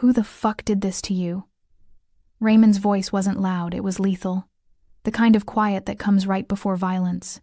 Who the fuck did this to you? Raymond's voice wasn't loud, it was lethal. The kind of quiet that comes right before violence.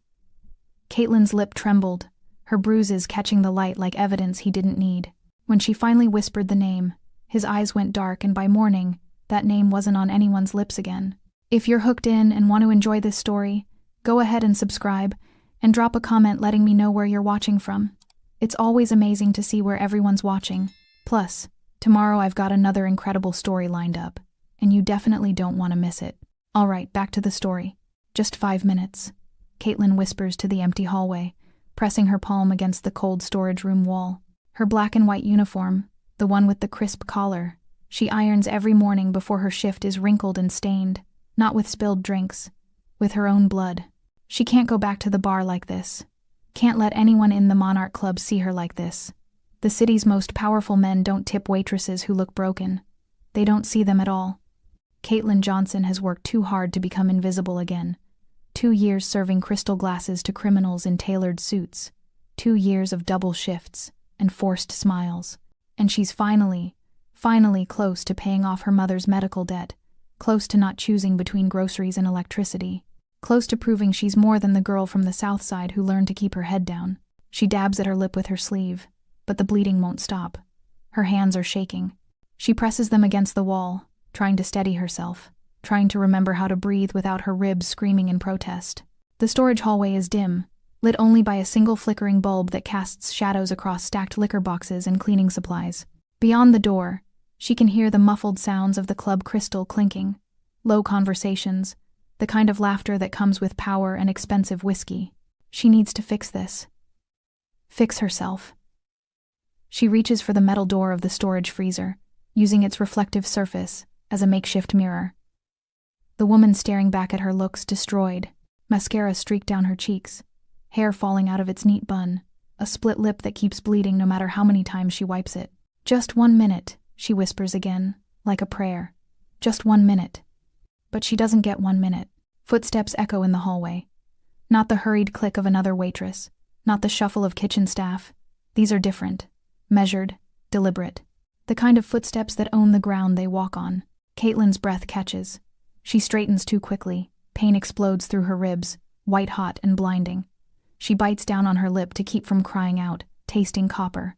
Caitlin's lip trembled, her bruises catching the light like evidence he didn't need. When she finally whispered the name, his eyes went dark, and by morning, that name wasn't on anyone's lips again. If you're hooked in and want to enjoy this story, go ahead and subscribe, and drop a comment letting me know where you're watching from. It's always amazing to see where everyone's watching. Plus, tomorrow I've got another incredible story lined up, and you definitely don't want to miss it. Alright, back to the story. Just 5 minutes. Caitlin whispers to the empty hallway, pressing her palm against the cold storage room wall. Her black and white uniform, the one with the crisp collar, she irons every morning before her shift, is wrinkled and stained, not with spilled drinks, with her own blood. She can't go back to the bar like this. Can't let anyone in the Monarch Club see her like this. The city's most powerful men don't tip waitresses who look broken. They don't see them at all. Caitlin Johnson has worked too hard to become invisible again. 2 years serving crystal glasses to criminals in tailored suits. 2 years of double shifts and forced smiles. And she's finally close to paying off her mother's medical debt, close to not choosing between groceries and electricity, close to proving she's more than the girl from the South Side who learned to keep her head down. She dabs at her lip with her sleeve, but the bleeding won't stop. Her hands are shaking. She presses them against the wall, trying to steady herself, trying to remember how to breathe without her ribs screaming in protest. The storage hallway is dim, lit only by a single flickering bulb that casts shadows across stacked liquor boxes and cleaning supplies. Beyond the door, she can hear the muffled sounds of the club crystal clinking, low conversations, the kind of laughter that comes with power and expensive whiskey. She needs to fix this. Fix herself. She reaches for the metal door of the storage freezer, using its reflective surface as a makeshift mirror. The woman staring back at her looks destroyed, mascara streaked down her cheeks, hair falling out of its neat bun, a split lip that keeps bleeding no matter how many times she wipes it. Just 1 minute, she whispers again, like a prayer. Just 1 minute. But she doesn't get 1 minute. Footsteps echo in the hallway. Not the hurried click of another waitress, not the shuffle of kitchen staff. These are different, measured, deliberate. The kind of footsteps that own the ground they walk on. Caitlin's breath catches. She straightens too quickly. Pain explodes through her ribs, white hot and blinding. She bites down on her lip to keep from crying out, tasting copper.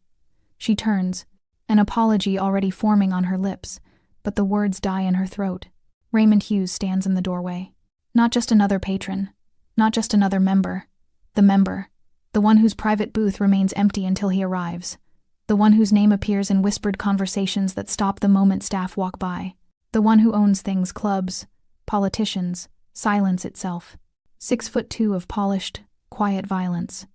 She turns, an apology already forming on her lips, but the words die in her throat. Raymond Hughes stands in the doorway. Not just another patron, not just another member. The member, the one whose private booth remains empty until he arrives. The one whose name appears in whispered conversations that stop the moment staff walk by. The one who owns things, clubs, politicians, silence itself. 6'2" of polished, quiet violence.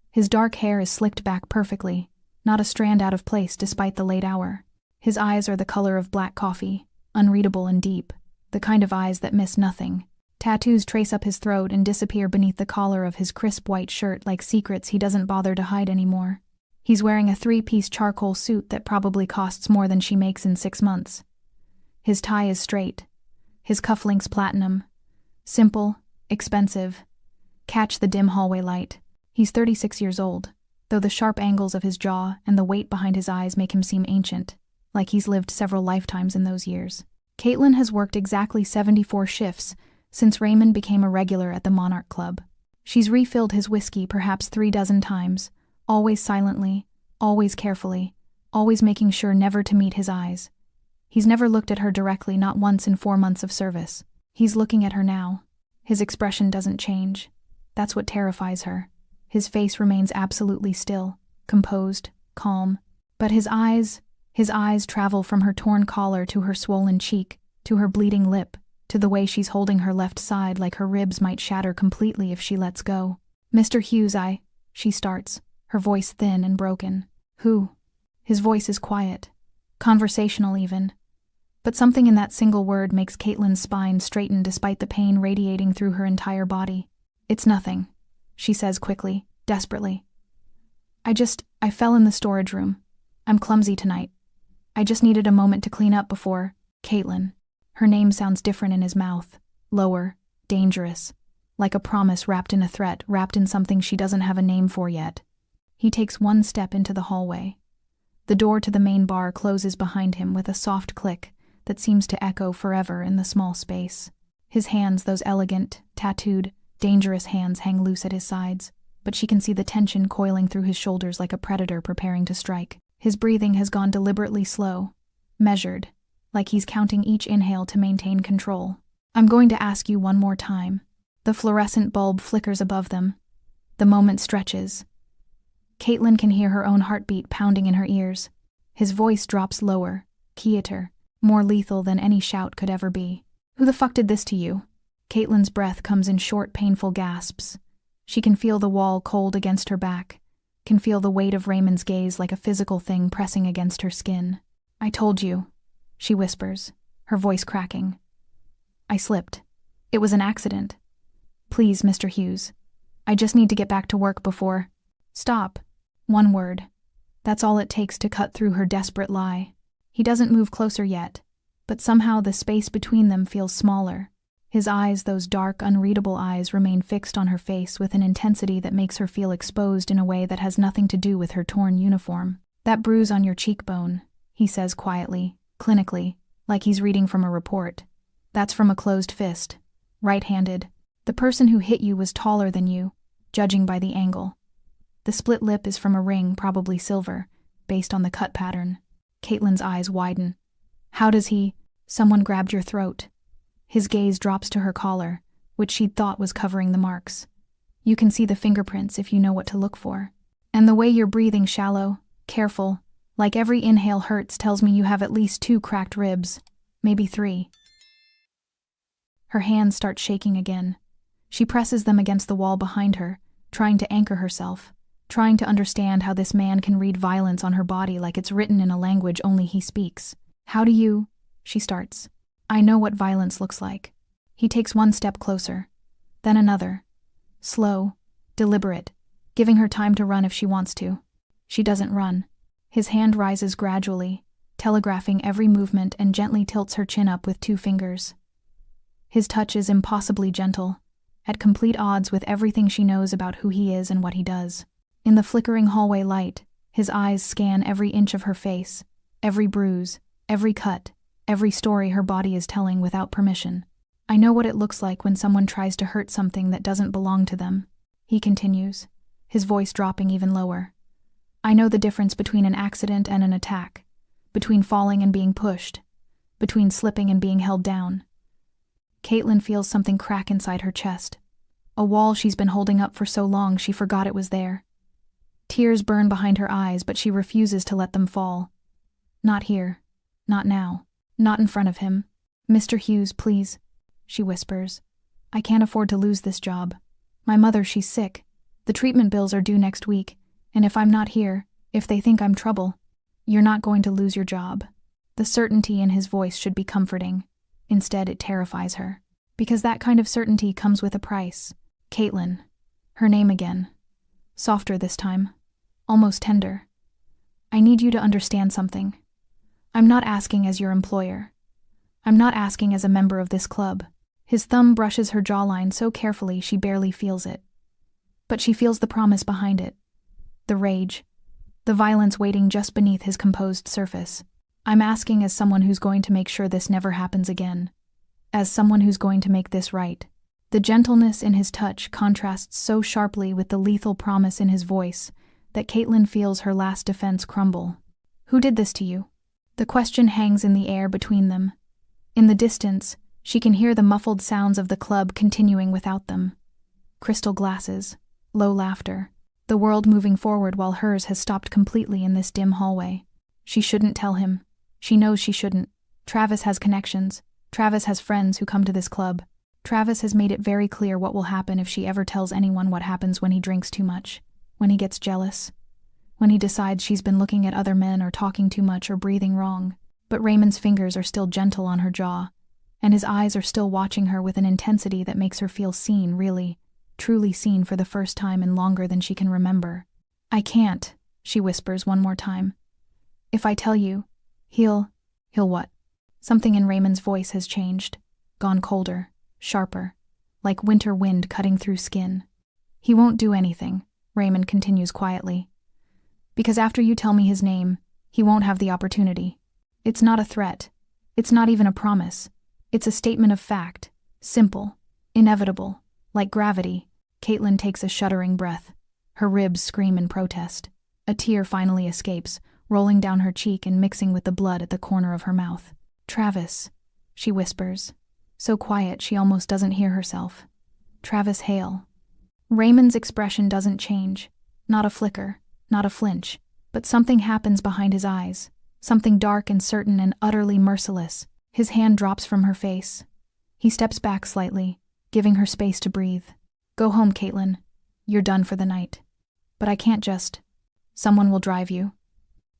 His dark hair is slicked back perfectly, not a strand out of place despite the late hour. His eyes are the color of black coffee, unreadable and deep, the kind of eyes that miss nothing. Tattoos trace up his throat and disappear beneath the collar of his crisp white shirt like secrets he doesn't bother to hide anymore. He's wearing a 3-piece charcoal suit that probably costs more than she makes in 6 months. His tie is straight, his cufflinks platinum. Simple, expensive. Catch the dim hallway light. He's 36 years old, though the sharp angles of his jaw and the weight behind his eyes make him seem ancient, like he's lived several lifetimes in those years. Caitlin has worked exactly 74 shifts since Raymond became a regular at the Monarch Club. She's refilled his whiskey perhaps 3 dozen times, always silently, always carefully, always making sure never to meet his eyes. He's never looked at her directly, not once in 4 months of service. He's looking at her now. His expression doesn't change. That's what terrifies her. His face remains absolutely still, composed, calm. But his eyes travel from her torn collar to her swollen cheek, to her bleeding lip, to the way she's holding her left side like her ribs might shatter completely if she lets go. Mr. Hughes, she starts, her voice thin and broken. Who? His voice is quiet, conversational even. But something in that single word makes Caitlin's spine straighten despite the pain radiating through her entire body. It's nothing, she says quickly, desperately. I fell in the storage room. I'm clumsy tonight. I just needed a moment to clean up before. Caitlin. Her name sounds different in his mouth, lower, dangerous, like a promise wrapped in a threat, wrapped in something she doesn't have a name for yet. He takes 1 step into the hallway. The door to the main bar closes behind him with a soft click that seems to echo forever in the small space. His hands, those elegant, tattooed, dangerous hands, hang loose at his sides, but she can see the tension coiling through his shoulders like a predator preparing to strike. His breathing has gone deliberately slow, measured, like he's counting each inhale to maintain control. I'm going to ask you one more time. The fluorescent bulb flickers above them. The moment stretches. Caitlin can hear her own heartbeat pounding in her ears. His voice drops lower, quieter, more lethal than any shout could ever be. Who the fuck did this to you? Caitlin's breath comes in short, painful gasps. She can feel the wall cold against her back, can feel the weight of Raymond's gaze like a physical thing pressing against her skin. I told you, she whispers, her voice cracking. I slipped. It was an accident. Please, Mr. Hughes. I just need to get back to work before... Stop. One word. That's all it takes to cut through her desperate lie. He doesn't move closer yet, but somehow the space between them feels smaller. His eyes, those dark, unreadable eyes, remain fixed on her face with an intensity that makes her feel exposed in a way that has nothing to do with her torn uniform. That bruise on your cheekbone, he says quietly, clinically, like he's reading from a report. That's from a closed fist, right-handed. The person who hit you was taller than you, judging by the angle. The split lip is from a ring, probably silver, based on the cut pattern. Caitlin's eyes widen. How does he... Someone grabbed your throat. His gaze drops to her collar, which she'd thought was covering the marks. You can see the fingerprints if you know what to look for. And the way you're breathing, shallow, careful, like every inhale hurts, tells me you have at least 2 cracked ribs, maybe 3. Her hands start shaking again. She presses them against the wall behind her, trying to anchor herself, trying to understand how this man can read violence on her body like it's written in a language only he speaks. How do you... She starts. I know what violence looks like. He takes one step closer, then another. Slow, deliberate, giving her time to run if she wants to. She doesn't run. His hand rises gradually, telegraphing every movement, and gently tilts her chin up with 2 fingers. His touch is impossibly gentle, at complete odds with everything she knows about who he is and what he does. In the flickering hallway light, his eyes scan every inch of her face, every bruise, every cut, every story her body is telling without permission. I know what it looks like when someone tries to hurt something that doesn't belong to them, he continues, his voice dropping even lower. I know the difference between an accident and an attack, between falling and being pushed, between slipping and being held down. Caitlin feels something crack inside her chest, a wall she's been holding up for so long she forgot it was there. Tears burn behind her eyes, but she refuses to let them fall. Not here. Not now. Not in front of him. Mr. Hughes, please, she whispers. I can't afford to lose this job. My mother, she's sick. The treatment bills are due next week, and if I'm not here, if they think I'm trouble, you're not going to lose your job. The certainty in his voice should be comforting. Instead, it terrifies her. Because that kind of certainty comes with a price. Caitlin. Her name again. Softer this time. Almost tender. I need you to understand something. I'm not asking as your employer. I'm not asking as a member of this club. His thumb brushes her jawline so carefully she barely feels it. But she feels the promise behind it. The rage. The violence waiting just beneath his composed surface. I'm asking as someone who's going to make sure this never happens again. As someone who's going to make this right. The gentleness in his touch contrasts so sharply with the lethal promise in his voice that Caitlin feels her last defense crumble. Who did this to you? The question hangs in the air between them. In the distance, she can hear the muffled sounds of the club continuing without them. Crystal glasses, low laughter, the world moving forward while hers has stopped completely in this dim hallway. She shouldn't tell him. She knows she shouldn't. Travis has connections. Travis has friends who come to this club. Travis has made it very clear what will happen if she ever tells anyone what happens when he drinks too much, when he gets jealous, when he decides she's been looking at other men or talking too much or breathing wrong. But Raymond's fingers are still gentle on her jaw, and his eyes are still watching her with an intensity that makes her feel seen, really, truly seen for the first time in longer than she can remember. I can't, she whispers one more time. If I tell you, he'll what? Something in Raymond's voice has changed, gone colder, sharper, like winter wind cutting through skin. He won't do anything, Raymond continues quietly. Because after you tell me his name, He won't have the opportunity. It's not a threat. It's not even a promise. It's a statement of fact. Simple. Inevitable. Like gravity. Caitlin takes a shuddering breath. Her ribs scream in protest. A tear finally escapes, rolling down her cheek and mixing with the blood at the corner of her mouth. Travis, she whispers. So quiet she almost doesn't hear herself. Travis Hale. Raymond's expression doesn't change. Not a flicker, not a flinch. But something happens behind his eyes. Something dark and certain and utterly merciless. His hand drops from her face. He steps back slightly, giving her space to breathe. Go home, Caitlin. You're done for the night. But I can't just. Someone will drive you.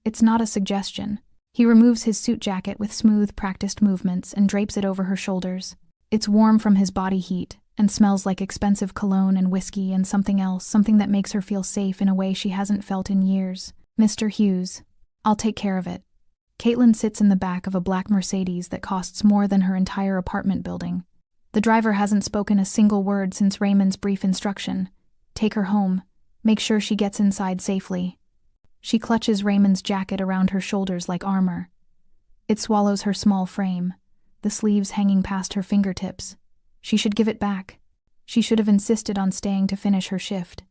It's not a suggestion. He removes his suit jacket with smooth, practiced movements and drapes it over her shoulders. It's warm from his body heat and smells like expensive cologne and whiskey and something else, something that makes her feel safe in a way she hasn't felt in years. Mr. Hughes, I'll take care of it. Caitlin sits in the back of a black Mercedes that costs more than her entire apartment building. The driver hasn't spoken a single word since Raymond's brief instruction. Take her home. Make sure she gets inside safely. She clutches Raymond's jacket around her shoulders like armor. It swallows her small frame, the sleeves hanging past her fingertips. She should give it back. She should have insisted on staying to finish her shift.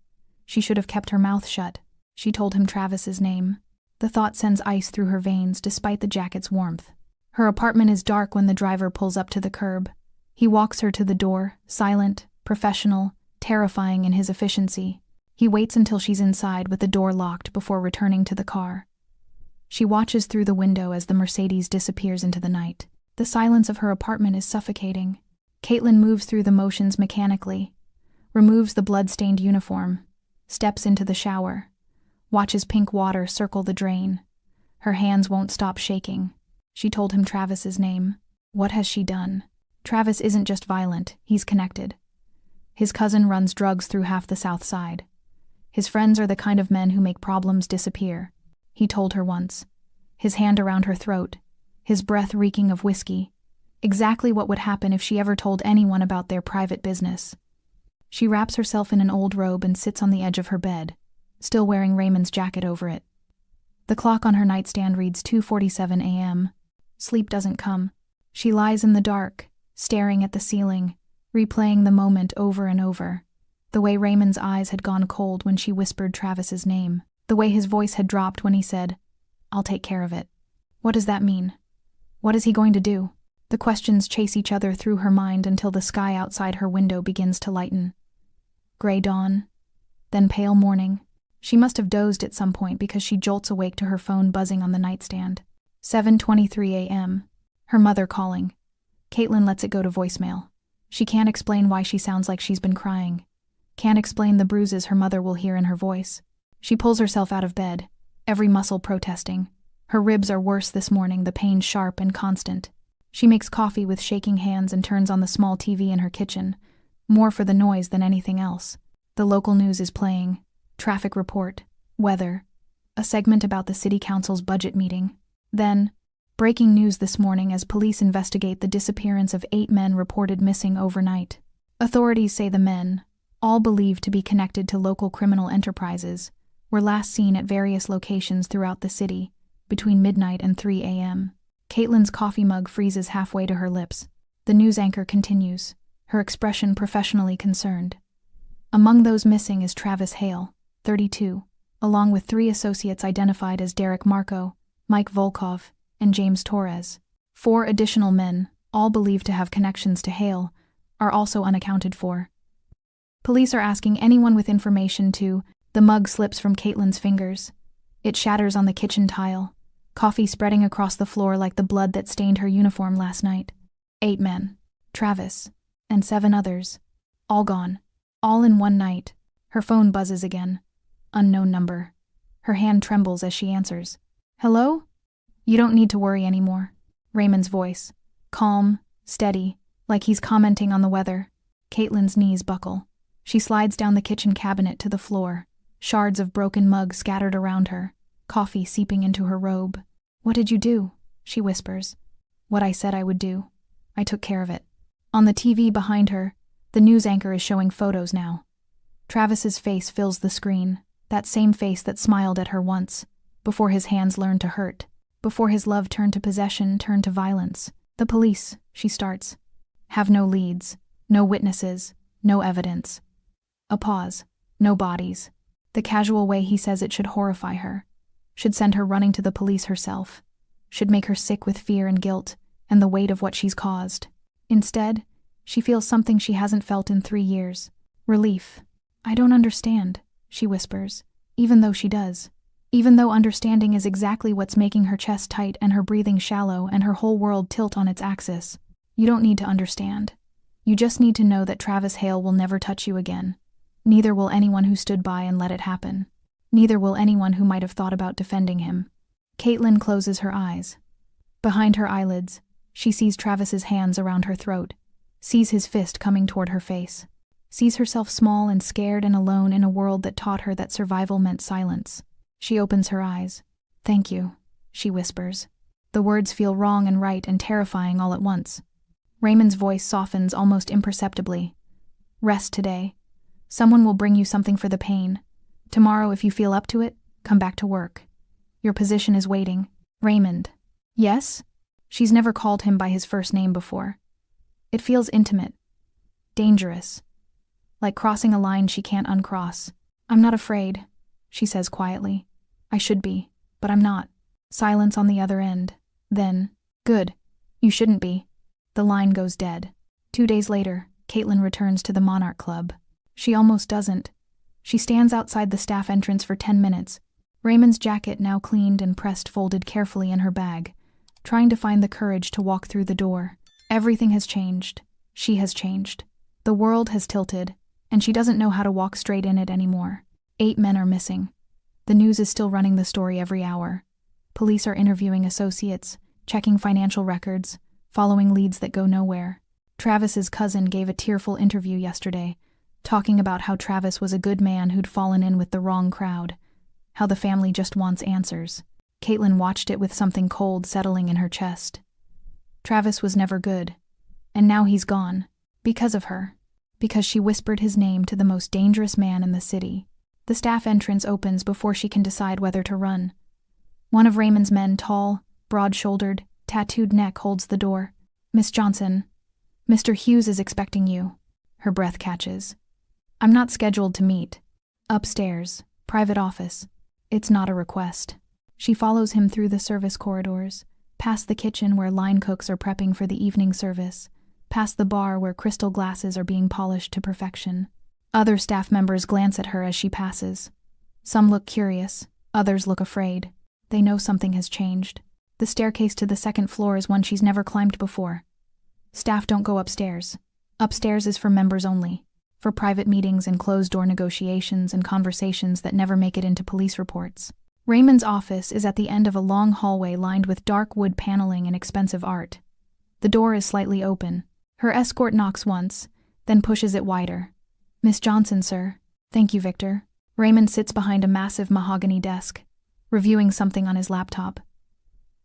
She should have kept her mouth shut. She told him Travis's name. The thought sends ice through her veins despite the jacket's warmth. Her apartment is dark when the driver pulls up to the curb. He walks her to the door, silent, professional, terrifying in his efficiency. He waits until she's inside with the door locked before returning to the car. She watches through the window as the Mercedes disappears into the night. The silence of her apartment is suffocating. Caitlin moves through the motions mechanically, removes the blood-stained uniform, steps into the shower, watches pink water circle the drain. Her hands won't stop shaking. She told him Travis's name. What has she done? Travis isn't just violent, he's connected. His cousin runs drugs through half the South Side. His friends are the kind of men who make problems disappear, he told her once. His hand around her throat, his breath reeking of whiskey. Exactly what would happen if she ever told anyone about their private business. She wraps herself in an old robe and sits on the edge of her bed, still wearing Raymond's jacket over it. The clock on her nightstand reads 2:47 a.m. Sleep doesn't come. She lies in the dark, staring at the ceiling, replaying the moment over and over. The way Raymond's eyes had gone cold when she whispered Travis's name. The way his voice had dropped when he said, "I'll take care of it." What does that mean? What is he going to do? The questions chase each other through her mind until the sky outside her window begins to lighten. Gray dawn, then pale morning. She must have dozed at some point because she jolts awake to her phone buzzing on the nightstand. 7:23 a.m. Her mother calling. Caitlin lets it go to voicemail. She can't explain why she sounds like she's been crying. Can't explain the bruises her mother will hear in her voice. She pulls herself out of bed, every muscle protesting. Her ribs are worse this morning, the pain sharp and constant. She makes coffee with shaking hands and turns on the small TV in her kitchen, more for the noise than anything else. The local news is playing. Traffic report, weather, a segment about the city council's budget meeting. Then, breaking news this morning as police investigate the disappearance of 8 men reported missing overnight. Authorities say the men, all believed to be connected to local criminal enterprises, were last seen at various locations throughout the city, between midnight and 3 a.m. Caitlin's coffee mug freezes halfway to her lips. The news anchor continues, her expression professionally concerned. Among those missing is Travis Hale, 32, along with 3 associates identified as Derek Marco, Mike Volkov, and James Torres. 4 additional men, all believed to have connections to Hale, are also unaccounted for. Police are asking anyone with information to. The mug slips from Caitlin's fingers. It shatters on the kitchen tile, coffee spreading across the floor like the blood that stained her uniform last night. 8 men, Travis, and 7 others, all gone, all in one night. Her phone buzzes again. Unknown number. Her hand trembles as she answers. Hello? You don't need to worry anymore. Raymond's voice, calm, steady, like he's commenting on the weather. Caitlin's knees buckle. She slides down the kitchen cabinet to the floor, shards of broken mug scattered around her, coffee seeping into her robe. What did you do? She whispers. What I said I would do. I took care of it. On the TV behind her, the news anchor is showing photos now. Travis's face fills the screen, that same face that smiled at her once, before his hands learned to hurt, before his love turned to possession, turned to violence. The police, she starts, have no leads, no witnesses, no evidence. A pause, no bodies. The casual way he says it should horrify her, should send her running to the police herself, should make her sick with fear and guilt and the weight of what she's caused. Instead, she feels something she hasn't felt in 3 years. Relief. I don't understand, she whispers, even though she does. Even though understanding is exactly what's making her chest tight and her breathing shallow and her whole world tilt on its axis. You don't need to understand. You just need to know that Travis Hale will never touch you again. Neither will anyone who stood by and let it happen. Neither will anyone who might have thought about defending him. Caitlin closes her eyes. Behind her eyelids, she sees Travis's hands around her throat, sees his fist coming toward her face, sees herself small and scared and alone in a world that taught her that survival meant silence. She opens her eyes. "Thank you," she whispers. The words feel wrong and right and terrifying all at once. Raymond's voice softens almost imperceptibly. "Rest today. Someone will bring you something for the pain. Tomorrow, if you feel up to it, come back to work. Your position is waiting." "Raymond." "Yes?" She's never called him by his first name before. It feels intimate. Dangerous. Like crossing a line she can't uncross. "I'm not afraid," she says quietly. "I should be, but I'm not." Silence on the other end. Then, "Good. You shouldn't be." The line goes dead. 2 days later, Caitlin returns to the Monarch Club. She almost doesn't. She stands outside the staff entrance for 10 minutes, Raymond's jacket now cleaned and pressed folded carefully in her bag, trying to find the courage to walk through the door. Everything has changed. She has changed. The world has tilted, and she doesn't know how to walk straight in it anymore. 8 men are missing. The news is still running the story every hour. Police are interviewing associates, checking financial records, following leads that go nowhere. Travis's cousin gave a tearful interview yesterday, talking about how Travis was a good man who'd fallen in with the wrong crowd, how the family just wants answers. Caitlin watched it with something cold settling in her chest. Travis was never good, and now he's gone. Because of her. Because she whispered his name to the most dangerous man in the city. The staff entrance opens before she can decide whether to run. One of Raymond's men, tall, broad-shouldered, tattooed neck, holds the door. "Miss Johnson, Mr. Hughes is expecting you." Her breath catches. "I'm not scheduled to meet." Upstairs, private office. It's not a request. She follows him through the service corridors, past the kitchen where line cooks are prepping for the evening service, past the bar where crystal glasses are being polished to perfection. Other staff members glance at her as she passes. Some look curious, others look afraid. They know something has changed. The staircase to the second floor is one she's never climbed before. Staff don't go upstairs. Upstairs is for members only, for private meetings and closed-door negotiations and conversations that never make it into police reports. Raymond's office is at the end of a long hallway lined with dark wood paneling and expensive art. The door is slightly open. Her escort knocks once, then pushes it wider. "Miss Johnson, sir." "Thank you, Victor." Raymond sits behind a massive mahogany desk, reviewing something on his laptop.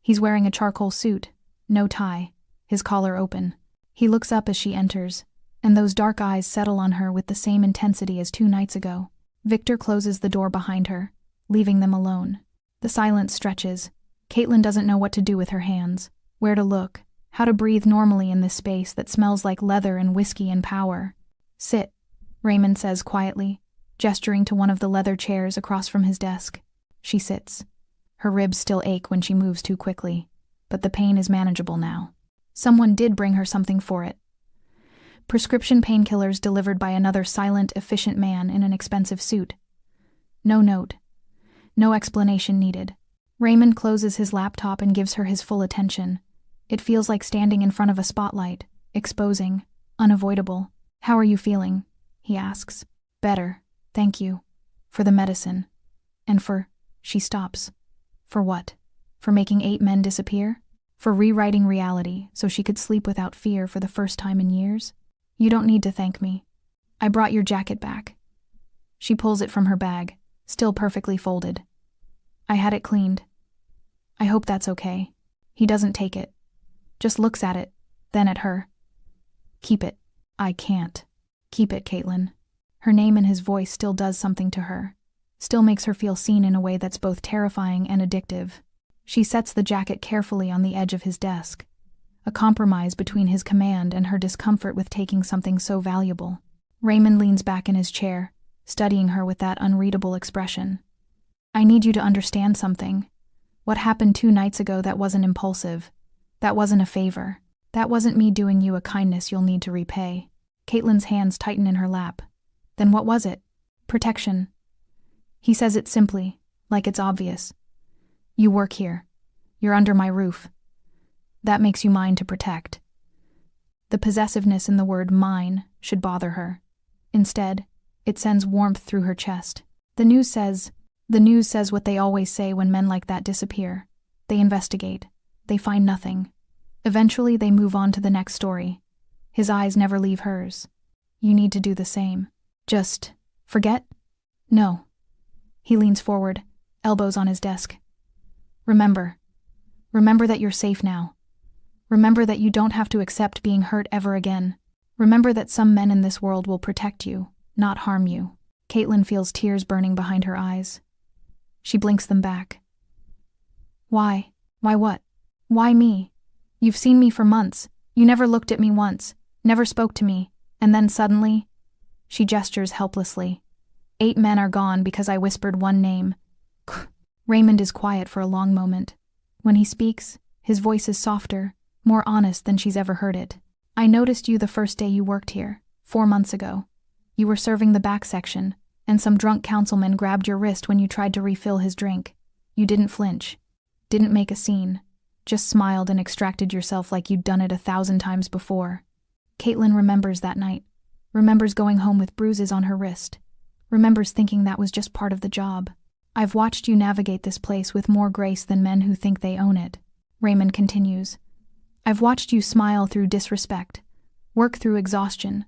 He's wearing a charcoal suit, no tie, his collar open. He looks up as she enters, and those dark eyes settle on her with the same intensity as 2 nights ago. Victor closes the door behind her, leaving them alone. The silence stretches. Caitlin doesn't know what to do with her hands, where to look, how to breathe normally in this space that smells like leather and whiskey and power. "Sit," Raymond says quietly, gesturing to one of the leather chairs across from his desk. She sits. Her ribs still ache when she moves too quickly, but the pain is manageable now. Someone did bring her something for it. Prescription painkillers delivered by another silent, efficient man in an expensive suit. No note. No explanation needed. Raymond closes his laptop and gives her his full attention. It feels like standing in front of a spotlight, exposing, unavoidable. "How are you feeling?" he asks. "Better, thank you. For the medicine. And for..." She stops. For what? For making 8 men disappear? For rewriting reality so she could sleep without fear for the first time in years? "You don't need to thank me. I brought your jacket back." She pulls it from her bag, still perfectly folded. "I had it cleaned. I hope that's okay." He doesn't take it. Just looks at it, then at her. "Keep it." "I can't." "Keep it, Caitlin." Her name in his voice still does something to her. still makes her feel seen in a way that's both terrifying and addictive. She sets the jacket carefully on the edge of his desk, a compromise between his command and her discomfort with taking something so valuable. Raymond leans back in his chair, studying her with that unreadable expression. I need you to understand something. What happened 2 nights ago, that wasn't impulsive. That wasn't a favor. That wasn't me doing you a kindness you'll need to repay. Caitlin's hands tighten in her lap. Then what was it? Protection. He says it simply, like it's obvious. You work here. You're under my roof. That makes you mine to protect. The possessiveness in the word mine should bother her. Instead, it sends warmth through her chest. The news says what they always say when men like that disappear. They investigate. They find nothing. Eventually, they move on to the next story. His eyes never leave hers. You need to do the same. Just forget? No. He leans forward, elbows on his desk. Remember that you're safe now. Remember that you don't have to accept being hurt ever again. Remember that some men in this world will protect you, not harm you. Caitlin feels tears burning behind her eyes. She blinks them back. Why? Why what? Why me? You've seen me for months. You never looked at me once, never spoke to me, and then suddenly... She gestures helplessly. 8 men are gone because I whispered one name. Raymond is quiet for a long moment. When he speaks, his voice is softer, more honest than she's ever heard it. I noticed you the first day you worked here, 4 months ago. You were serving the back section, and some drunk councilman grabbed your wrist when you tried to refill his drink. You didn't flinch. Didn't make a scene. Just smiled and extracted yourself like you'd done it 1,000 times before. Caitlin remembers that night. Remembers going home with bruises on her wrist. Remembers thinking that was just part of the job. I've watched you navigate this place with more grace than men who think they own it. Raymond continues. I've watched you smile through disrespect, work through exhaustion,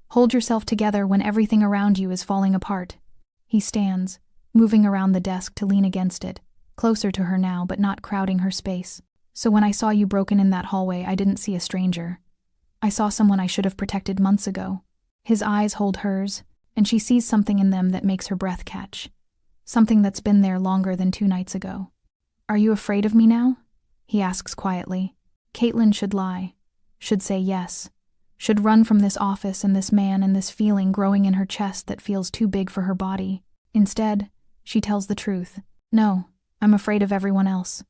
hold yourself together when everything around you is falling apart. He stands, moving around the desk to lean against it, closer to her now but not crowding her space. So when I saw you broken in that hallway, I didn't see a stranger. I saw someone I should have protected months ago. His eyes hold hers, and she sees something in them that makes her breath catch. Something that's been there longer than 2 nights ago. Are you afraid of me now? He asks quietly. Caitlin should lie. Should say yes. Should run from this office and this man and this feeling growing in her chest that feels too big for her body. Instead, she tells the truth. No, I'm afraid of everyone else.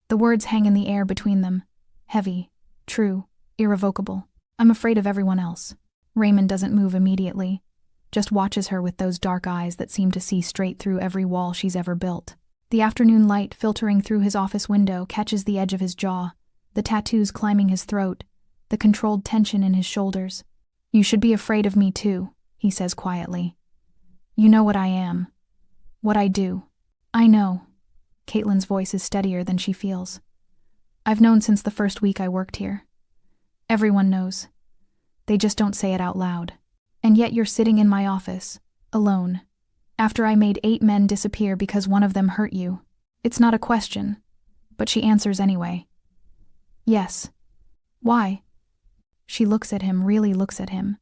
The words hang in the air between them. Heavy, true, irrevocable. I'm afraid of everyone else. Raymond doesn't move immediately, just watches her with those dark eyes that seem to see straight through every wall she's ever built. The afternoon light filtering through his office window catches the edge of his jaw, the tattoos climbing his throat, the controlled tension in his shoulders. You should be afraid of me too, he says quietly. You know what I am. What I do. I know. Caitlin's voice is steadier than she feels. I've known since the first week I worked here. Everyone knows. They just don't say it out loud. And yet you're sitting in my office, alone, after I made 8 men disappear because one of them hurt you. It's not a question, but she answers anyway. Yes. Why? She looks at him, really looks at him.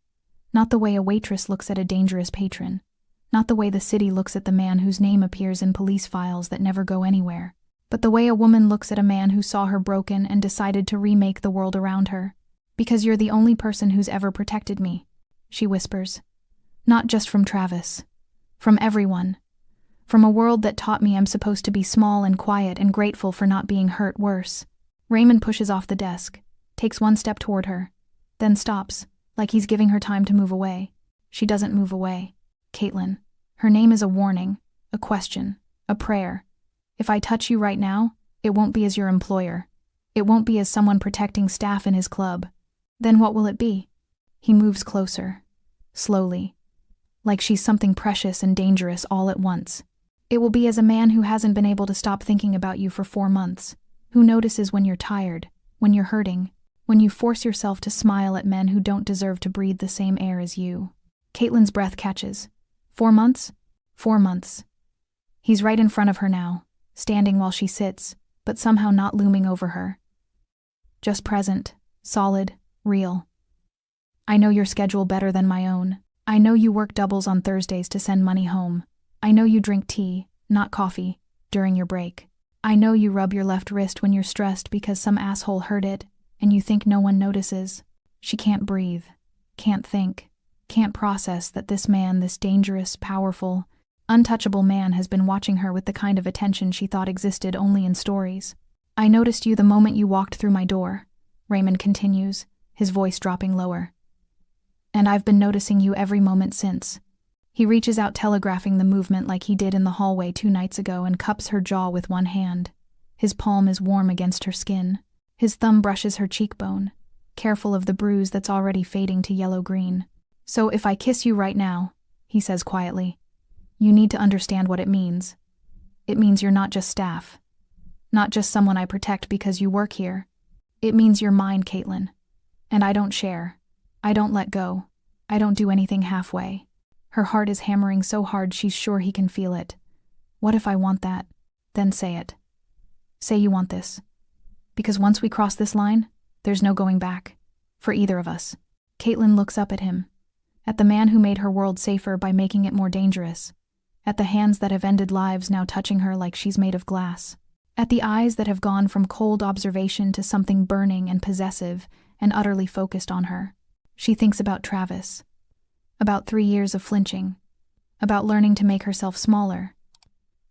Not the way a waitress looks at a dangerous patron. Not the way the city looks at the man whose name appears in police files that never go anywhere. But the way a woman looks at a man who saw her broken and decided to remake the world around her. Because you're the only person who's ever protected me, she whispers. Not just from Travis. From everyone. From a world that taught me I'm supposed to be small and quiet and grateful for not being hurt worse. Raymond pushes off the desk, takes 1 step toward her, then stops, like he's giving her time to move away. She doesn't move away. Caitlin. Her name is a warning, a question, a prayer. If I touch you right now, it won't be as your employer. It won't be as someone protecting staff in his club. Then what will it be? He moves closer, slowly, like she's something precious and dangerous all at once. It will be as a man who hasn't been able to stop thinking about you for 4 months, who notices when you're tired, when you're hurting, when you force yourself to smile at men who don't deserve to breathe the same air as you. Caitlin's breath catches. 4 months? 4 months. He's right in front of her now, standing while she sits, but somehow not looming over her. Just present, solid, real. I know your schedule better than my own. I know you work doubles on Thursdays to send money home. I know you drink tea, not coffee, during your break. I know you rub your left wrist when you're stressed because some asshole hurt it, and you think no one notices. She can't breathe, can't think, can't process that this man, this dangerous, powerful, untouchable man has been watching her with the kind of attention she thought existed only in stories. I noticed you the moment you walked through my door, Raymond continues, his voice dropping lower. And I've been noticing you every moment since. He reaches out, telegraphing the movement like he did in the hallway 2 nights ago, and cups her jaw with one hand. His palm is warm against her skin. His thumb brushes her cheekbone, careful of the bruise that's already fading to yellow-green. So if I kiss you right now, he says quietly, you need to understand what it means. It means you're not just staff. Not just someone I protect because you work here. It means you're mine, Caitlin. And I don't share. I don't let go. I don't do anything halfway. Her heart is hammering so hard she's sure he can feel it. What if I want that? Then say it. Say you want this. Because once we cross this line, there's no going back. For either of us. Caitlin looks up at him. At the man who made her world safer by making it more dangerous. At the hands that have ended lives now touching her like she's made of glass. At the eyes that have gone from cold observation to something burning and possessive and utterly focused on her. She thinks about Travis. About 3 years of flinching. About learning to make herself smaller.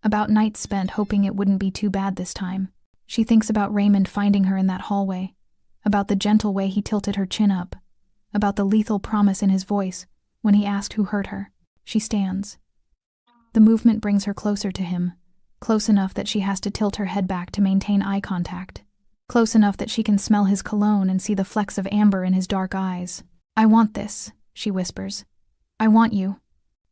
About nights spent hoping it wouldn't be too bad this time. She thinks about Raymond finding her in that hallway. About the gentle way he tilted her chin up. About the lethal promise in his voice when he asked who hurt her. She stands. The movement brings her closer to him. Close enough that she has to tilt her head back to maintain eye contact. Close enough that she can smell his cologne and see the flecks of amber in his dark eyes. I want this, she whispers. I want you.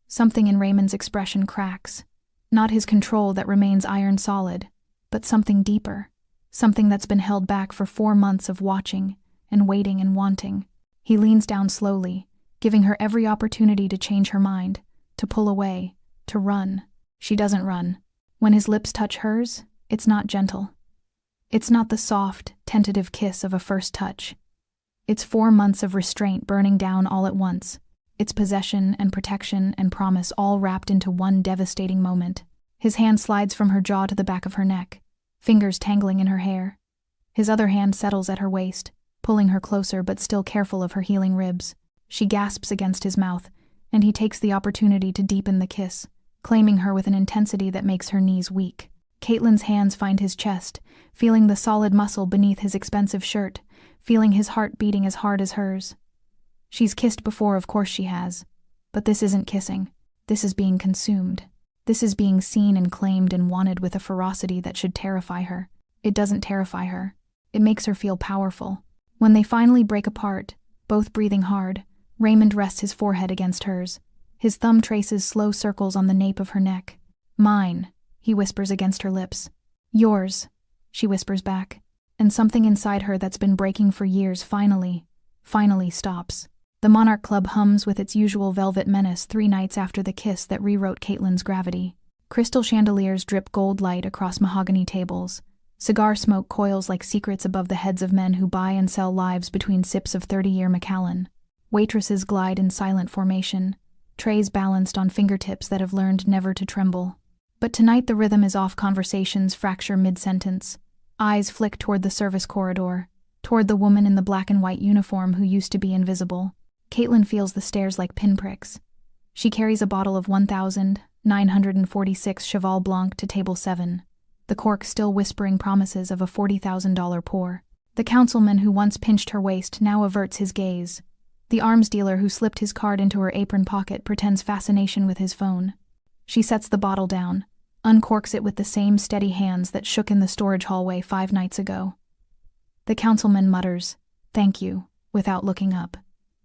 Something in Raymond's expression cracks. Not his control that remains iron solid, but something deeper. Something that's been held back for 4 months of watching and waiting and wanting. He leans down slowly, giving her every opportunity to change her mind, to pull away, to run. She doesn't run. When his lips touch hers, it's not gentle. It's not the soft, tentative kiss of a first touch. It's 4 months of restraint burning down all at once. It's possession and protection and promise all wrapped into one devastating moment. His hand slides from her jaw to the back of her neck, fingers tangling in her hair. His other hand settles at her waist, pulling her closer but still careful of her healing ribs. She gasps against his mouth, and he takes the opportunity to deepen the kiss, claiming her with an intensity that makes her knees weak. Caitlin's hands find his chest, feeling the solid muscle beneath his expensive shirt, feeling his heart beating as hard as hers. She's kissed before, of course she has. But this isn't kissing. This is being consumed. This is being seen and claimed and wanted with a ferocity that should terrify her. It doesn't terrify her. It makes her feel powerful. When they finally break apart, both breathing hard, Raymond rests his forehead against hers. His thumb traces slow circles on the nape of her neck. Mine, he whispers against her lips. Yours, she whispers back. And something inside her that's been breaking for years finally stops. The Monarch Club hums with its usual velvet menace 3 nights after the kiss that rewrote Caitlin's gravity. Crystal chandeliers drip gold light across mahogany tables. Cigar smoke coils like secrets above the heads of men who buy and sell lives between sips of 30-year Macallan. Waitresses glide in silent formation, trays balanced on fingertips that have learned never to tremble. But tonight the rhythm is off, conversations fracture mid-sentence. Eyes flick toward the service corridor, toward the woman in the black and white uniform who used to be invisible. Caitlin feels the stares like pinpricks. She carries a bottle of 1,946 Cheval Blanc to table 7, the cork still whispering promises of a $40,000 pour. The councilman who once pinched her waist now averts his gaze. The arms dealer who slipped his card into her apron pocket pretends fascination with his phone. She sets the bottle down, uncorks it with the same steady hands that shook in the storage hallway 5 nights ago. The councilman mutters, "Thank you," without looking up.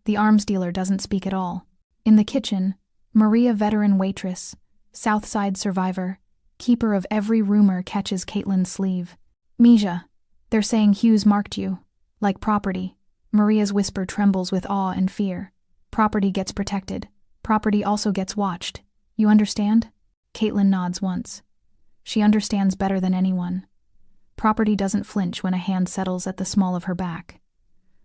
The arms dealer doesn't speak at all. In the kitchen, Maria, veteran waitress, South Side survivor, keeper of every rumor, catches Caitlin's sleeve. "Misha, they're saying Hughes marked you. Like property." Maria's whisper trembles with awe and fear. "Property gets protected. Property also gets watched. You understand?" Caitlin nods once. She understands better than anyone. Property doesn't flinch when a hand settles at the small of her back.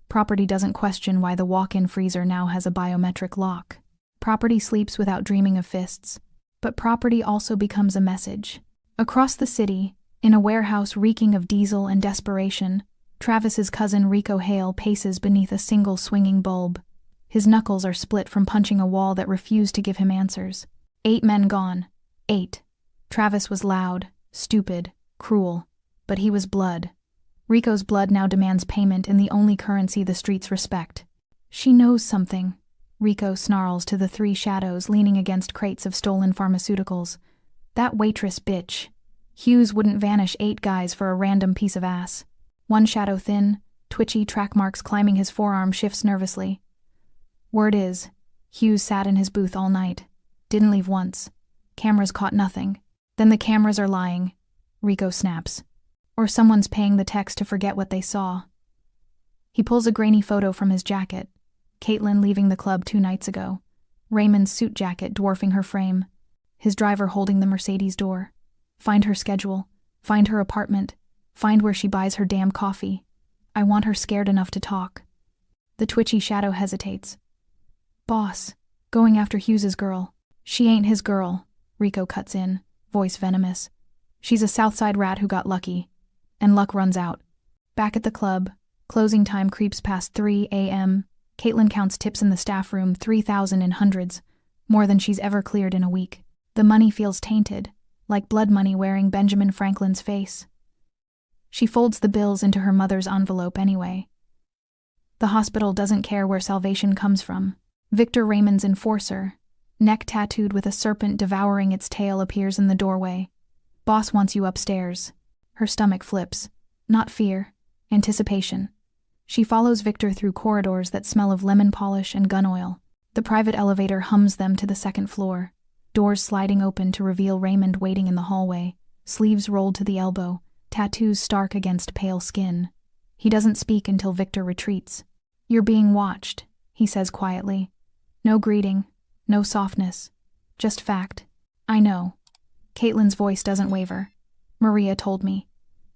Property doesn't question why the walk-in freezer now has a biometric lock. Property sleeps without dreaming of fists. But property also becomes a message. Across the city, in a warehouse reeking of diesel and desperation, Travis's cousin Rico Hale paces beneath a single swinging bulb. His knuckles are split from punching a wall that refused to give him answers. 8 men gone. 8. Travis was loud, stupid, cruel, but he was blood. Rico's blood now demands payment in the only currency the streets respect. She knows something, Rico snarls to the 3 shadows leaning against crates of stolen pharmaceuticals. That waitress bitch. Hughes wouldn't vanish 8 guys for a random piece of ass. One shadow thin, twitchy, track marks climbing his forearm shifts nervously. Word is, Hughes sat in his booth all night. Didn't leave once. Cameras caught nothing. Then the cameras are lying. Rico snaps. Or someone's paying the techs to forget what they saw. He pulls a grainy photo from his jacket. Caitlin leaving the club 2 nights ago. Raymond's suit jacket dwarfing her frame. His driver holding the Mercedes door. Find her schedule. Find her apartment. Find where she buys her damn coffee. I want her scared enough to talk. The twitchy shadow hesitates. Boss, going after Hughes's girl. She ain't his girl, Rico cuts in, voice venomous. She's a Southside rat who got lucky. And luck runs out. Back at the club, closing time creeps past 3 a.m. Caitlin counts tips in the staff room, 3,000 in hundreds, more than she's ever cleared in a week. The money feels tainted, like blood money wearing Benjamin Franklin's face. She folds the bills into her mother's envelope anyway. The hospital doesn't care where salvation comes from. Victor Raymond's enforcer, neck tattooed with a serpent devouring its tail, appears in the doorway. Boss wants you upstairs. Her stomach flips. Not fear, anticipation. She follows Victor through corridors that smell of lemon polish and gun oil. The private elevator hums them to the 2nd floor. Doors sliding open to reveal Raymond waiting in the hallway, sleeves rolled to the elbow, tattoos stark against pale skin. He doesn't speak until Victor retreats. You're being watched, he says quietly. No greeting, no softness, just fact. I know. Caitlin's voice doesn't waver. Maria told me.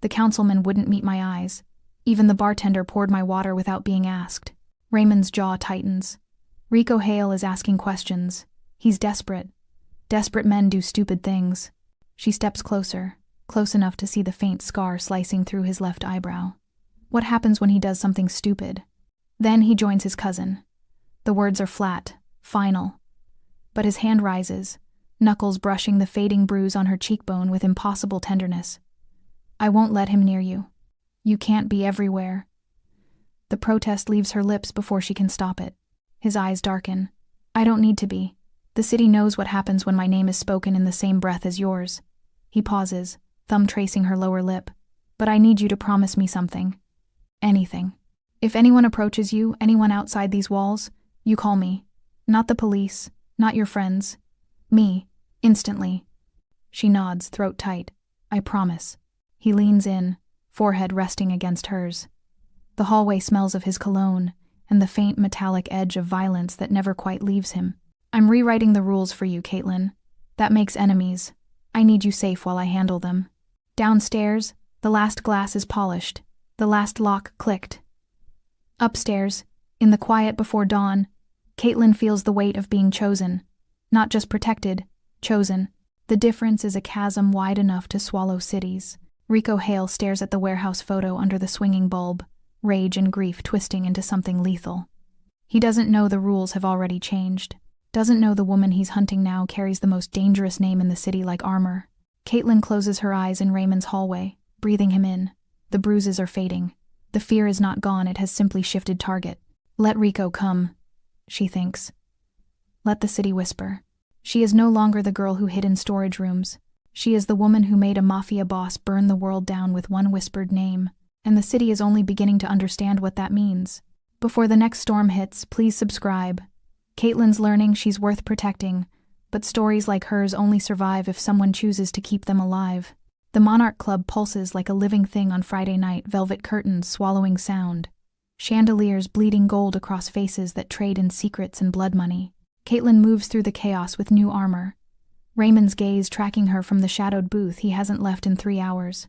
The councilman wouldn't meet my eyes. Even the bartender poured my water without being asked. Raymond's jaw tightens. Rico Hale is asking questions. He's desperate. Desperate men do stupid things. She steps closer, close enough to see the faint scar slicing through his left eyebrow. What happens when he does something stupid? Then he joins his cousin. The words are flat, final. But his hand rises, knuckles brushing the fading bruise on her cheekbone with impossible tenderness. I won't let him near you. You can't be everywhere. The protest leaves her lips before she can stop it. His eyes darken. I don't need to be. The city knows what happens when my name is spoken in the same breath as yours. He pauses, thumb tracing her lower lip. But I need you to promise me something. Anything. If anyone approaches you, anyone outside these walls, you call me. Not the police, not your friends. Me, instantly. She nods, throat tight. I promise. He leans in, forehead resting against hers. The hallway smells of his cologne and the faint metallic edge of violence that never quite leaves him. I'm rewriting the rules for you, Caitlin. That makes enemies. I need you safe while I handle them. Downstairs, the last glass is polished. The last lock clicked. Upstairs, in the quiet before dawn, Caitlin feels the weight of being chosen. Not just protected, chosen. The difference is a chasm wide enough to swallow cities. Rico Hale stares at the warehouse photo under the swinging bulb, rage and grief twisting into something lethal. He doesn't know the rules have already changed. Doesn't know the woman he's hunting now carries the most dangerous name in the city like armor. Caitlin closes her eyes in Raymond's hallway, breathing him in. The bruises are fading. The fear is not gone, it has simply shifted target. Let Rico come, she thinks. Let the city whisper. She is no longer the girl who hid in storage rooms. She is the woman who made a mafia boss burn the world down with one whispered name, and the city is only beginning to understand what that means. Before the next storm hits, please subscribe. Caitlin's learning she's worth protecting, but stories like hers only survive if someone chooses to keep them alive. The Monarch Club pulses like a living thing on Friday night, velvet curtains swallowing sound. Chandeliers bleeding gold across faces that trade in secrets and blood money. Caitlin moves through the chaos with new armor. Raymond's gaze tracking her from the shadowed booth he hasn't left in 3 hours.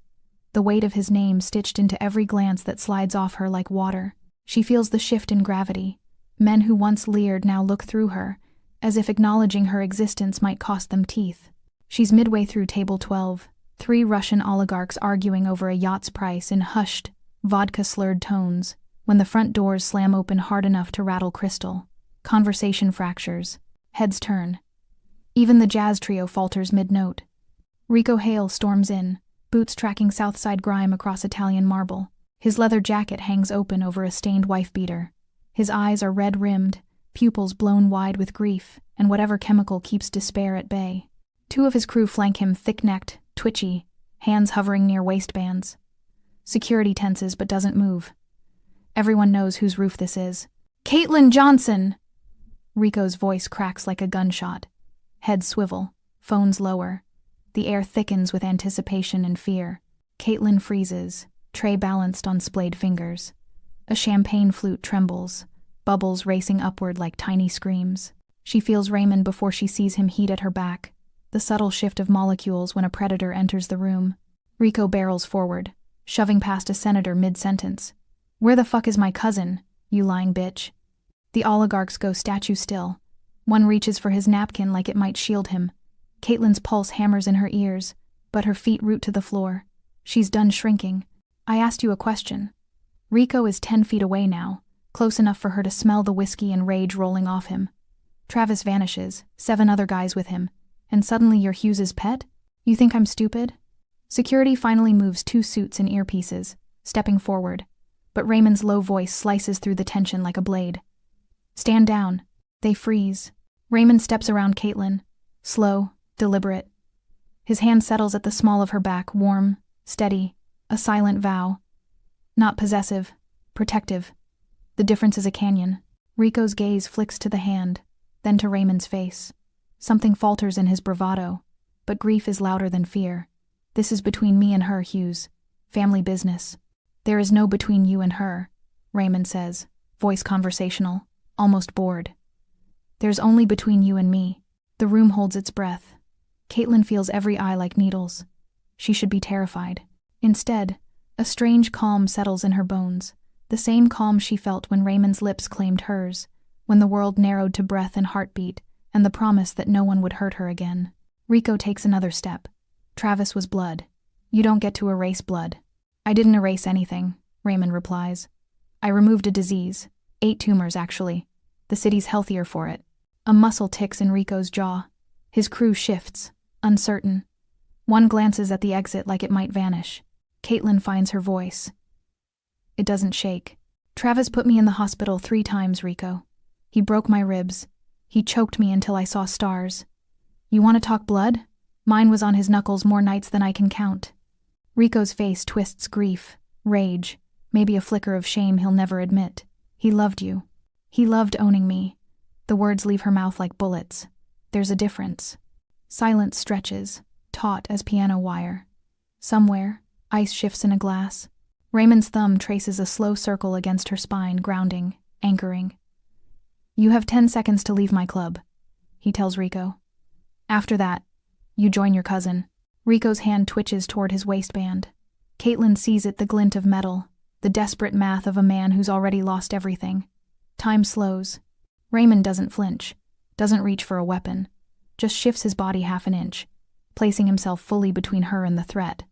The weight of his name stitched into every glance that slides off her like water. She feels the shift in gravity. Men who once leered now look through her, as if acknowledging her existence might cost them teeth. She's midway through table 12, 3 Russian oligarchs arguing over a yacht's price in hushed, vodka-slurred tones, when the front doors slam open hard enough to rattle crystal. Conversation fractures. Heads turn. Even the jazz trio falters mid-note. Rico Hale storms in, boots tracking Southside grime across Italian marble. His leather jacket hangs open over a stained wife-beater. His eyes are red-rimmed, pupils blown wide with grief and whatever chemical keeps despair at bay. 2 of his crew flank him, thick-necked, twitchy, hands hovering near waistbands. Security tenses but doesn't move. Everyone knows whose roof this is. "Caitlin Johnson!" Rico's voice cracks like a gunshot. Heads swivel, phones lower. The air thickens with anticipation and fear. Caitlin freezes, tray balanced on splayed fingers. A champagne flute trembles, bubbles racing upward like tiny screams. She feels Raymond before she sees him heat at her back, the subtle shift of molecules when a predator enters the room. Rico barrels forward, shoving past a senator mid-sentence. "Where the fuck is my cousin, you lying bitch?" The oligarchs go statue still. One reaches for his napkin like it might shield him. Caitlin's pulse hammers in her ears, but her feet root to the floor. She's done shrinking. "I asked you a question." Rico is 10 feet away now, close enough for her to smell the whiskey and rage rolling off him. Travis vanishes, 7 other guys with him, and suddenly you're Hughes's pet? You think I'm stupid? Security finally moves 2 suits and earpieces, stepping forward, but Raymond's low voice slices through the tension like a blade. "Stand down." They freeze. Raymond steps around Caitlin, slow, deliberate. His hand settles at the small of her back, warm, steady, a silent vow. Not possessive, protective. The difference is a canyon. Rico's gaze flicks to the hand, then to Raymond's face. Something falters in his bravado, but grief is louder than fear. "This is between me and her, Hughes. Family business." "There is no between you and her," Raymond says, voice conversational, almost bored. "There's only between you and me." The room holds its breath. Caitlin feels every eye like needles. She should be terrified. Instead, a strange calm settles in her bones, the same calm she felt when Raymond's lips claimed hers, when the world narrowed to breath and heartbeat, and the promise that no one would hurt her again. Rico takes another step. "Travis was blood. You don't get to erase blood." "I didn't erase anything," Raymond replies. "I removed a disease. 8 tumors, actually. The city's healthier for it." A muscle ticks in Rico's jaw. His crew shifts, uncertain. One glances at the exit like it might vanish. Caitlin finds her voice. It doesn't shake. "Travis put me in the hospital 3 times, Rico. He broke my ribs. He choked me until I saw stars. You want to talk blood? Mine was on his knuckles more nights than I can count." Rico's face twists grief, rage, maybe a flicker of shame he'll never admit. "He loved you. He loved owning me." The words leave her mouth like bullets. There's a difference. Silence stretches, taut as piano wire. Somewhere, ice shifts in a glass. Raymond's thumb traces a slow circle against her spine, grounding, anchoring. "You have 10 seconds to leave my club," he tells Rico. "After that, you join your cousin." Rico's hand twitches toward his waistband. Caitlin sees it, the glint of metal, the desperate math of a man who's already lost everything. Time slows. Raymond doesn't flinch, doesn't reach for a weapon, just shifts his body half an inch, placing himself fully between her and the threat.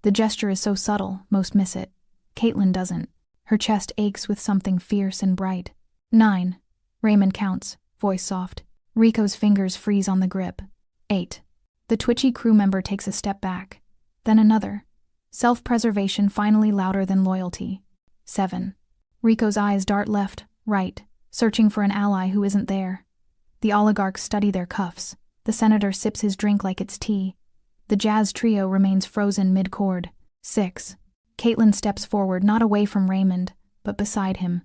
The gesture is so subtle, most miss it. Caitlin doesn't. Her chest aches with something fierce and bright. 9. Raymond counts, voice soft. Rico's fingers freeze on the grip. 8. The twitchy crew member takes a step back. Then another. Self-preservation finally louder than loyalty. 7. Rico's eyes dart left, right, searching for an ally who isn't there. The oligarchs study their cuffs. The senator sips his drink like it's tea. The jazz trio remains frozen mid-chord. 6. Caitlin steps forward, not away from Raymond, but beside him.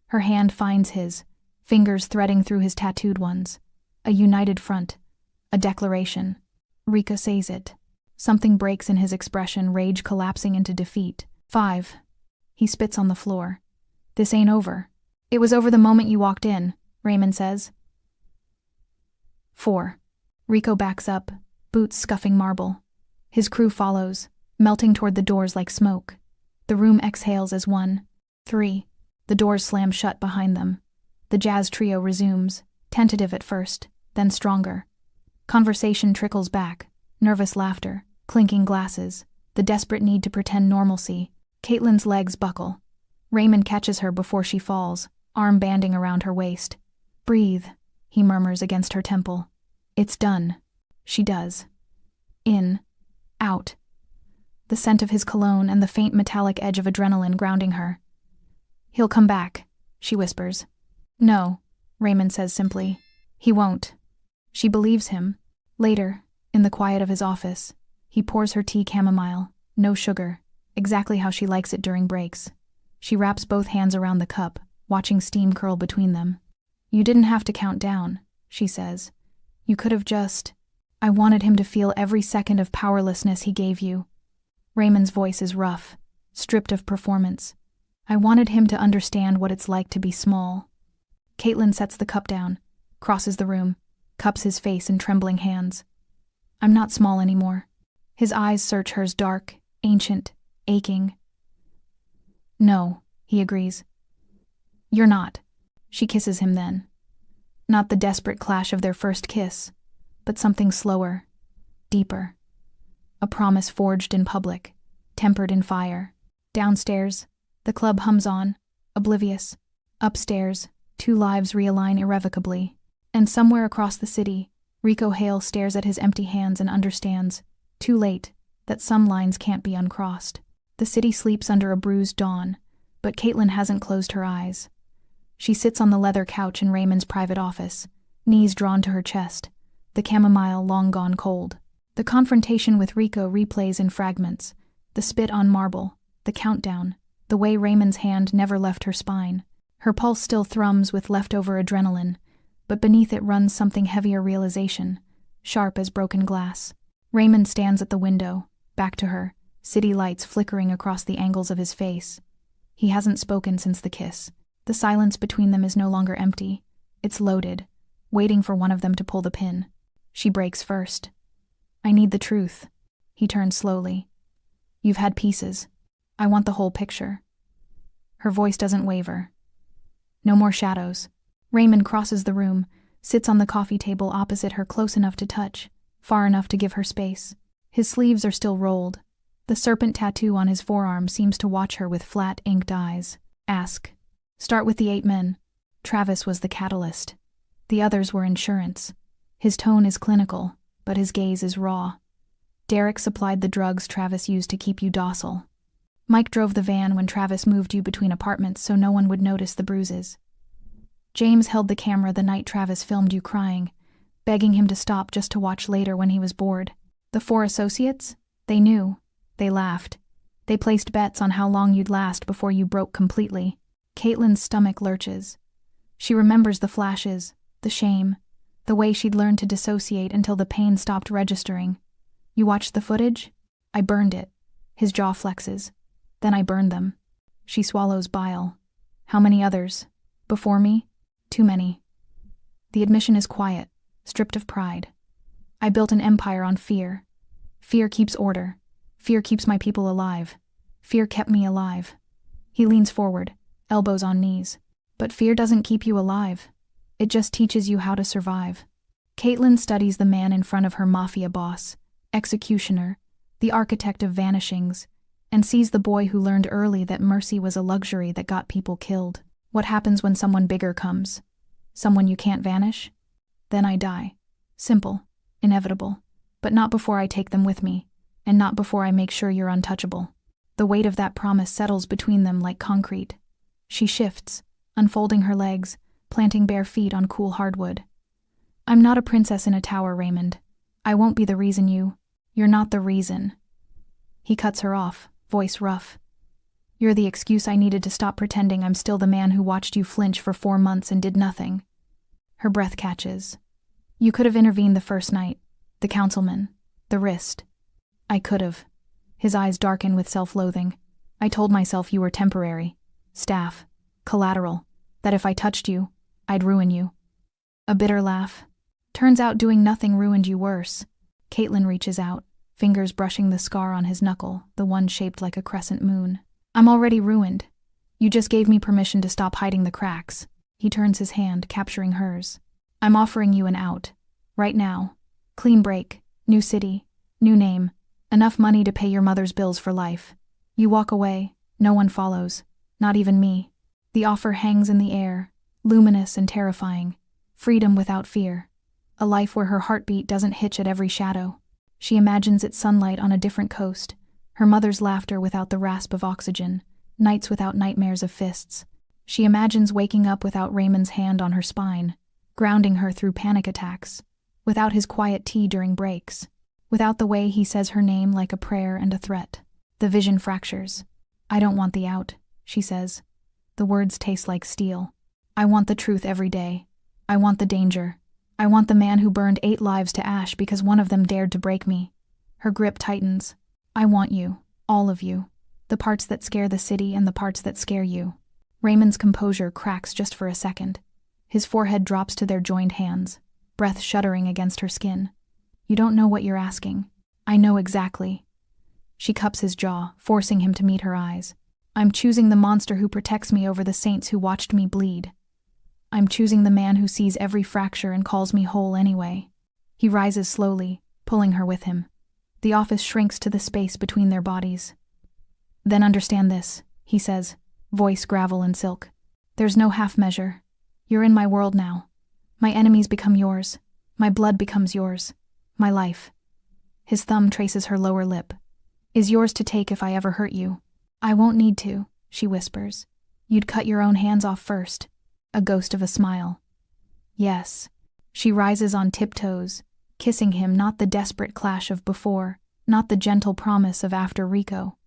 Her hand finds his, fingers threading through his tattooed ones. A united front. A declaration. Rico says it. Something breaks in his expression, rage collapsing into defeat. 5. He spits on the floor. "This ain't over." "It was over the moment you walked in," Raymond says. 4. Rico backs up, boots scuffing marble. His crew follows, melting toward the doors like smoke. The room exhales as one. 3. The doors slam shut behind them. The jazz trio resumes, tentative at first, then stronger. Conversation trickles back, nervous laughter, clinking glasses, the desperate need to pretend normalcy. Caitlin's legs buckle. Raymond catches her before she falls, arm banding around her waist. "Breathe," he murmurs against her temple. "It's done." She does. In. Out. The scent of his cologne and the faint metallic edge of adrenaline grounding her. "He'll come back," she whispers. "No," Raymond says simply. "He won't." She believes him. Later, in the quiet of his office, he pours her tea chamomile, no sugar, exactly how she likes it during breaks. She wraps both hands around the cup, watching steam curl between them. "You didn't have to count down," she says. "You could have just—" "I wanted him to feel every second of powerlessness he gave you." Raymond's voice is rough, stripped of performance. "I wanted him to understand what it's like to be small." Caitlin sets the cup down, crosses the room, cups his face in trembling hands. "I'm not small anymore." His eyes search hers, dark, ancient, aching. "No," he agrees. "You're not." She kisses him then. Not the desperate clash of their first kiss, but something slower, deeper. A promise forged in public, tempered in fire. Downstairs, the club hums on, oblivious. Upstairs, two lives realign irrevocably. And somewhere across the city, Rico Hale stares at his empty hands and understands, too late, that some lines can't be uncrossed. The city sleeps under a bruised dawn, but Caitlin hasn't closed her eyes. She sits on the leather couch in Raymond's private office, knees drawn to her chest, the chamomile long gone cold. The confrontation with Rico replays in fragments, the spit on marble, the countdown, the way Raymond's hand never left her spine. Her pulse still thrums with leftover adrenaline, but beneath it runs something heavier realization, sharp as broken glass. Raymond stands at the window, back to her, city lights flickering across the angles of his face. He hasn't spoken since the kiss. The silence between them is no longer empty. It's loaded, waiting for one of them to pull the pin. She breaks first. "I need the truth." He turns slowly. "You've had pieces. I want the whole picture." Her voice doesn't waver. "No more shadows." Raymond crosses the room, sits on the coffee table opposite her, close enough to touch, far enough to give her space. His sleeves are still rolled. The serpent tattoo on his forearm seems to watch her with flat, inked eyes. "Ask. Start with the 8 men. Travis was the catalyst. The others were insurance. His tone is clinical, but his gaze is raw. Derek supplied the drugs Travis used to keep you docile. Mike drove the van when Travis moved you between apartments so no one would notice the bruises. James held the camera the night Travis filmed you crying, begging him to stop just to watch later when he was bored. The 4 associates? They knew. They laughed. They placed bets on how long you'd last before you broke completely." Caitlin's stomach lurches. She remembers the flashes, the shame, the way she'd learned to dissociate until the pain stopped registering. "You watched the footage?" "I burned it." His jaw flexes. "Then I burned them." She swallows bile. "How many others? Before me?" "Too many." The admission is quiet, stripped of pride. "I built an empire on fear. Fear keeps order. Fear keeps my people alive. Fear kept me alive." He leans forward, elbows on knees. "But fear doesn't keep you alive. It just teaches you how to survive." Caitlin studies the man in front of her, Mafia boss, executioner, the architect of vanishings, and sees the boy who learned early that mercy was a luxury that got people killed. What happens when someone bigger comes? Someone you can't vanish? "Then I die. Simple, inevitable, but not before I take them with me, and not before I make sure you're untouchable." The weight of that promise settles between them like concrete. She shifts, unfolding her legs, planting bare feet on cool hardwood. "I'm not a princess in a tower, Raymond. I won't be the reason you're not the reason." He cuts her off, voice rough. "You're the excuse I needed to stop pretending I'm still the man who watched you flinch for 4 months and did nothing." Her breath catches. "You could have intervened the first night. The councilman. The wrist." "I could have." His eyes darken with self-loathing. "I told myself you were temporary. Staff. Collateral. That if I touched you, I'd ruin you." A bitter laugh. "Turns out doing nothing ruined you worse." Caitlin reaches out, fingers brushing the scar on his knuckle, the one shaped like a crescent moon. "I'm already ruined. You just gave me permission to stop hiding the cracks." He turns his hand, capturing hers. "I'm offering you an out. Right now. Clean break. New city. New name. Enough money to pay your mother's bills for life. You walk away. No one follows. Not even me. The offer hangs in the air, luminous and terrifying. Freedom without fear. A life where her heartbeat doesn't hitch at every shadow. She imagines its sunlight on a different coast, her mother's laughter without the rasp of oxygen, nights without nightmares of fists. She imagines waking up without Raymond's hand on her spine, grounding her through panic attacks, without his quiet tea during breaks, without the way he says her name like a prayer and a threat. The vision fractures. I don't want the out, she says. The words taste like steel. I want the truth every day. I want the danger. I want the man who burned 8 lives to ash because one of them dared to break me. Her grip tightens. I want you, all of you. The parts that scare the city and the parts that scare you. Raymond's composure cracks just for a second. His forehead drops to their joined hands, breath shuddering against her skin. You don't know what you're asking. I know exactly. She cups his jaw, forcing him to meet her eyes. I'm choosing the monster who protects me over the saints who watched me bleed. I'm choosing the man who sees every fracture and calls me whole anyway. He rises slowly, pulling her with him. The office shrinks to the space between their bodies. Then understand this, he says, voice gravel and silk. There's no half measure. You're in my world now. My enemies become yours. My blood becomes yours. My life. His thumb traces her lower lip. Is yours to take if I ever hurt you. I won't need to, she whispers. You'd cut your own hands off first. A ghost of a smile. Yes. She rises on tiptoes, kissing him, not the desperate clash of before, not the gentle promise of after Rico.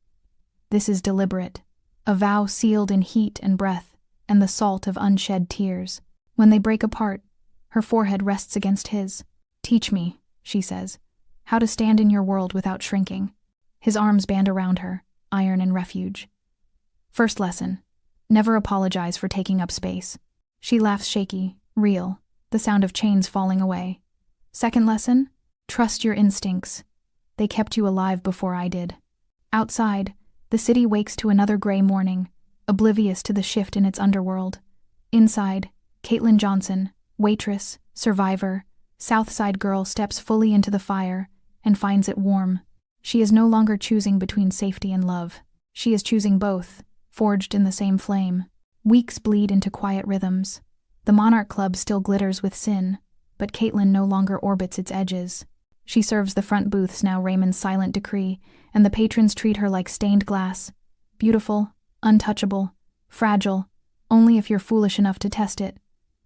This is deliberate, a vow sealed in heat and breath, and the salt of unshed tears. When they break apart, her forehead rests against his. Teach me, she says, how to stand in your world without shrinking. His arms band around her, iron and refuge. First lesson, never apologize for taking up space. She laughs shaky, real, the sound of chains falling away. Second lesson, trust your instincts. They kept you alive before I did. Outside, the city wakes to another gray morning, oblivious to the shift in its underworld. Inside, Caitlin Johnson, waitress, survivor, Southside girl steps fully into the fire and finds it warm. She is no longer choosing between safety and love. She is choosing both, forged in the same flame. Weeks bleed into quiet rhythms. The Monarch Club still glitters with sin, but Caitlin no longer orbits its edges. She serves the front booths now, Raymond's silent decree, and the patrons treat her like stained glass. Beautiful, untouchable, fragile, only if you're foolish enough to test it.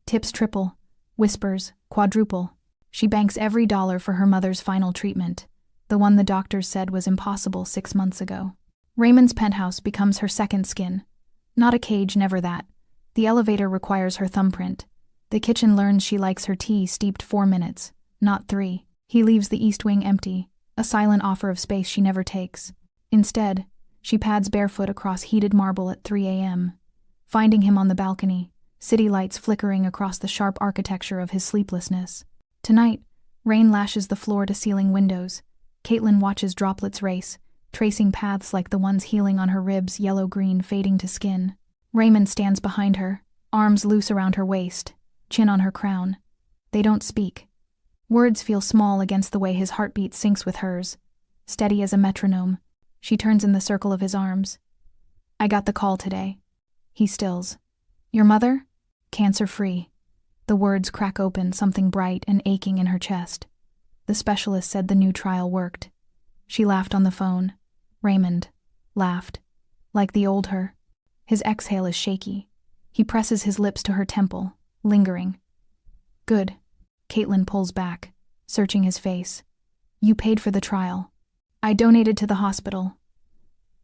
Tips triple, whispers quadruple. She banks every dollar for her mother's final treatment, the one the doctors said was impossible 6 months ago. Raymond's penthouse becomes her second skin. Not a cage, never that. The elevator requires her thumbprint. The kitchen learns she likes her tea steeped 4 minutes, not 3. He leaves the east wing empty, a silent offer of space she never takes. Instead, she pads barefoot across heated marble at 3 a.m., finding him on the balcony, city lights flickering across the sharp architecture of his sleeplessness. Tonight, rain lashes the floor-to-ceiling windows. Caitlin watches droplets race, tracing paths like the ones healing on her ribs, yellow-green fading to skin. Raymond stands behind her, arms loose around her waist, chin on her crown. They don't speak. Words feel small against the way his heartbeat syncs with hers, steady as a metronome. She turns in the circle of his arms. I got the call today. He stills. Your mother? Cancer-free. The words crack open, something bright and aching in her chest. The specialist said the new trial worked. She laughed on the phone. Raymond laughed, like the old her. His exhale is shaky. He presses his lips to her temple, lingering. Good. Caitlin pulls back, searching his face. You paid for the trial. I donated to the hospital.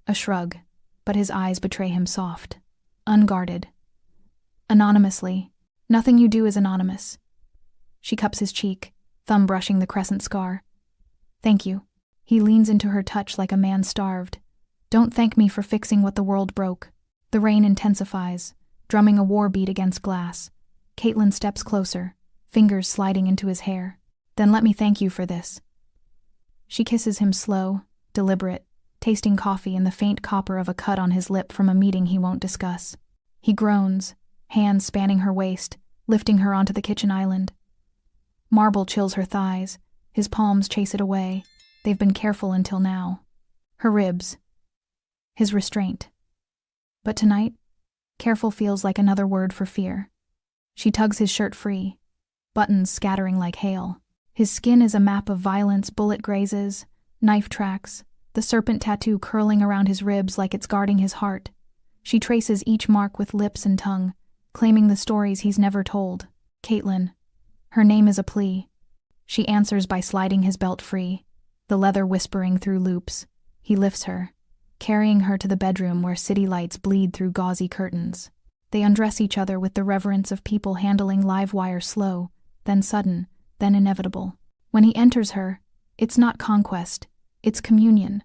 A shrug, but his eyes betray him soft, unguarded. Anonymously. Nothing you do is anonymous. She cups his cheek, thumb brushing the crescent scar. Thank you. He leans into her touch like a man starved. Don't thank me for fixing what the world broke. The rain intensifies, drumming a war beat against glass. Caitlin steps closer, fingers sliding into his hair. Then let me thank you for this. She kisses him slow, deliberate, tasting coffee and the faint copper of a cut on his lip from a meeting he won't discuss. He groans, hands spanning her waist, lifting her onto the kitchen island. Marble chills her thighs. His palms chase it away. They've been careful until now. Her ribs. His restraint. But tonight, careful feels like another word for fear. She tugs his shirt free, buttons scattering like hail. His skin is a map of violence, bullet grazes, knife tracks, the serpent tattoo curling around his ribs like it's guarding his heart. She traces each mark with lips and tongue, claiming the stories he's never told. Caitlin. Her name is a plea. She answers by sliding his belt free, the leather whispering through loops. He lifts her, carrying her to the bedroom where city lights bleed through gauzy curtains. They undress each other with the reverence of people handling live wire, slow, then sudden, then inevitable. When he enters her, it's not conquest, it's communion.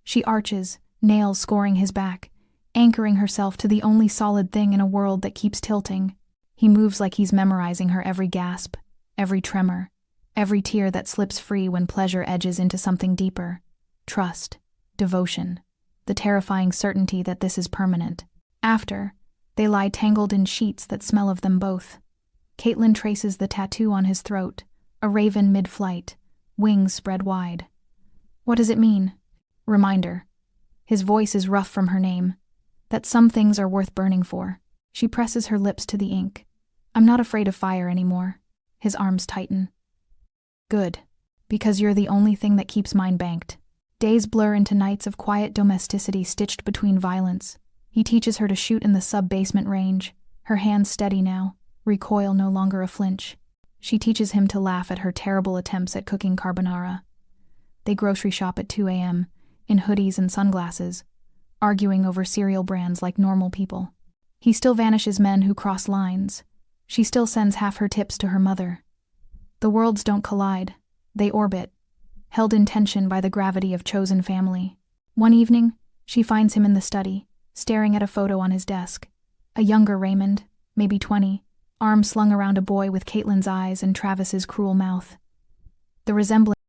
She arches, nails scoring his back, anchoring herself to the only solid thing in a world that keeps tilting. He moves like he's memorizing her every gasp, every tremor, every tear that slips free when pleasure edges into something deeper. Trust, devotion, the terrifying certainty that this is permanent. After, they lie tangled in sheets that smell of them both. Caitlin traces the tattoo on his throat, a raven mid-flight, wings spread wide. What does it mean? Reminder. His voice is rough from her name, that some things are worth burning for. She presses her lips to the ink. I'm not afraid of fire anymore. His arms tighten. Good, because you're the only thing that keeps mine banked. Days blur into nights of quiet domesticity stitched between violence. He teaches her to shoot in the sub-basement range, her hands steady now, recoil no longer a flinch. She teaches him to laugh at her terrible attempts at cooking carbonara. They grocery shop at 2 a.m., in hoodies and sunglasses, arguing over cereal brands like normal people. He still vanishes men who cross lines. She still sends half her tips to her mother. The worlds don't collide, they orbit, held in tension by the gravity of chosen family. One evening, she finds him in the study, staring at a photo on his desk. A younger Raymond, maybe 20, arm slung around a boy with Caitlin's eyes and Travis's cruel mouth. The resemblance